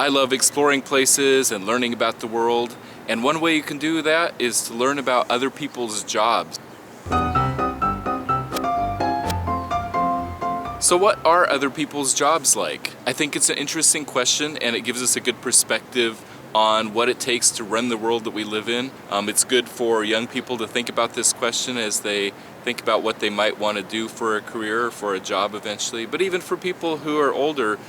I love exploring places and learning about the world, and one way you can do that is to learn about other people's jobs. So what are other people's jobs like? I think it's an interesting question, and it gives us a good perspective on what it takes to run the world that we live in. It's good for young people to think about this question as they think about what they might want to do for a career or for a job eventually. But even for people who are older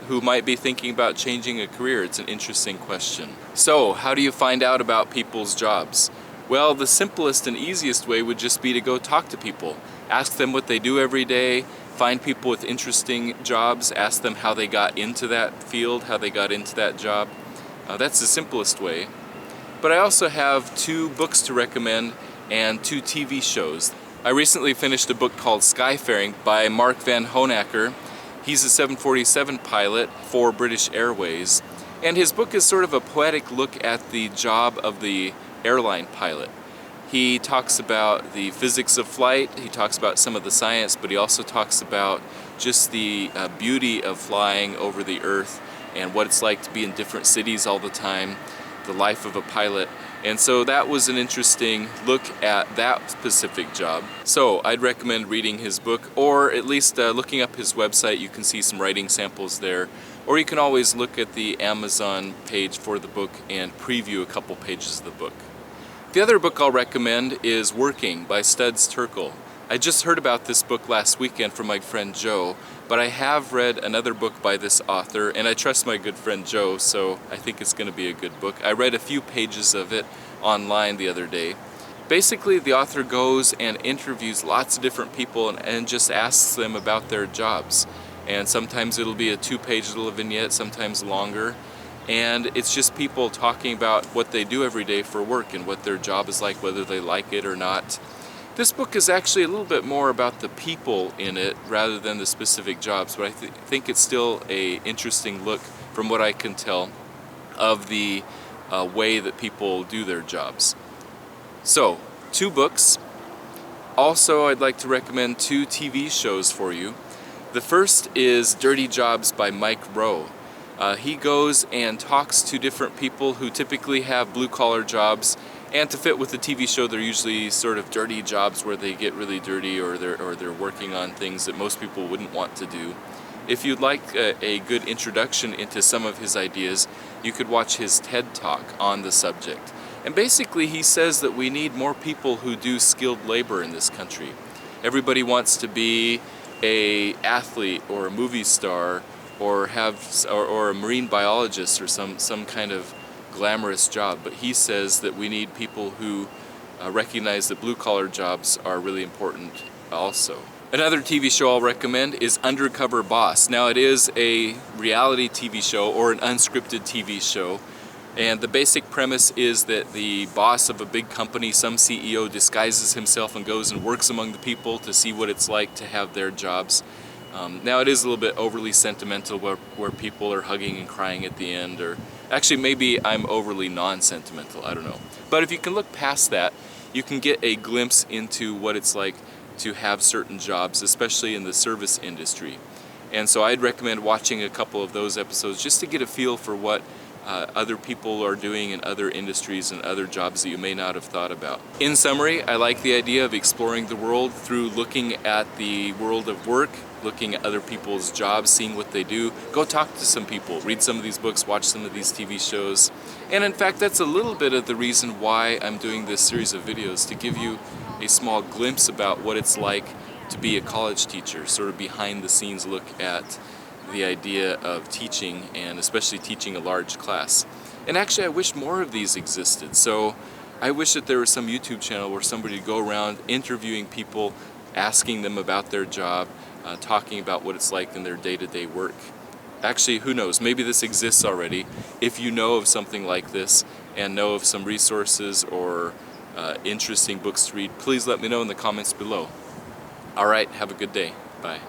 who might be thinking about changing a career, it's an interesting question. So how do you find out about people's jobs? Well, the simplest and easiest way would just be to go talk to people. Ask them what they do every day, find people with interesting jobs, ask them how they got into that field, how they got into that job. That's the simplest way. But I also have 2 books to recommend and 2 TV shows. I recently finished a book called Skyfaring by Mark Vanhoenaker. He's a 747 pilot for British Airways, and his book is sort of a poetic look at the job of the airline pilot. He talks about the physics of flight, he talks about some of the science, but he also talks about just the beauty of flying over the earth and what it's like to be in different cities all the time, the life of a pilot. And so that was an interesting look at that specific job. So I'd recommend reading his book, or at least looking up his website. You can see some writing samples there. Or you can always look at the Amazon page for the book and preview a couple pages of the book. The other book I'll recommend is Working by Study Terkel. I just heard about this book last weekend from my friend Joe, but I have read another book by this author, and I trust my good friend Joe, so I think it's going to be a good book. I read a few pages of it online the other day. Basically, the author goes and interviews lots of different people and just asks them about their jobs. And sometimes it'll be a 2-page little vignette, sometimes longer. And it's just people talking about what they do every day for work and what their job is like, whether they like it or not. This book is actually a little bit more about the people in it rather than the specific jobs, but I think it's still an interesting look, from what I can tell, of the way that people do their jobs. So, 2 books. Also, I'd like to recommend 2 TV shows for you. The first is Dirty Jobs by Mike Rowe. He goes and talks to different people who typically have blue-collar jobs, and to fit with the TV show, they're usually sort of dirty jobs where they get really dirty, or they're working on things that most people wouldn't want to do. If you'd like a good introduction into some of his ideas, you could watch his TED Talk on the subject. And basically he says that we need more people who do skilled labor in this country. Everybody wants to be an athlete or a movie star or a marine biologist or some kind of glamorous job, but he says that we need people who recognize that blue-collar jobs are really important also. Another TV show I'll recommend is Undercover Boss. Now, it is a reality TV show or an unscripted TV show, and the basic premise is that the boss of a big company, some CEO, disguises himself and goes and works among the people to see what it's like to have their jobs. Now, it is a little bit overly sentimental where people are hugging and crying at the end, or actually maybe I'm overly non-sentimental, I don't know. But if you can look past that, you can get a glimpse into what it's like to have certain jobs, especially in the service industry. And so I'd recommend watching a couple of those episodes just to get a feel for what other people are doing in other industries and other jobs that you may not have thought about. In summary, I like the idea of exploring the world through looking at the world of work, looking at other people's jobs, seeing what they do. Go talk to some people, read some of these books, watch some of these TV shows. And in fact, that's a little bit of the reason why I'm doing this series of videos, to give you a small glimpse about what it's like to be a college teacher, sort of behind the scenes look at the idea of teaching, and especially teaching a large class. And actually I wish more of these existed. So I wish that there was some YouTube channel where somebody would go around interviewing people, asking them about their job, talking about what it's like in their day-to-day work. Actually, who knows, maybe this exists already. If you know of something like this and know of some resources or interesting books to read, please let me know in the comments below. Alright, have a good day. Bye.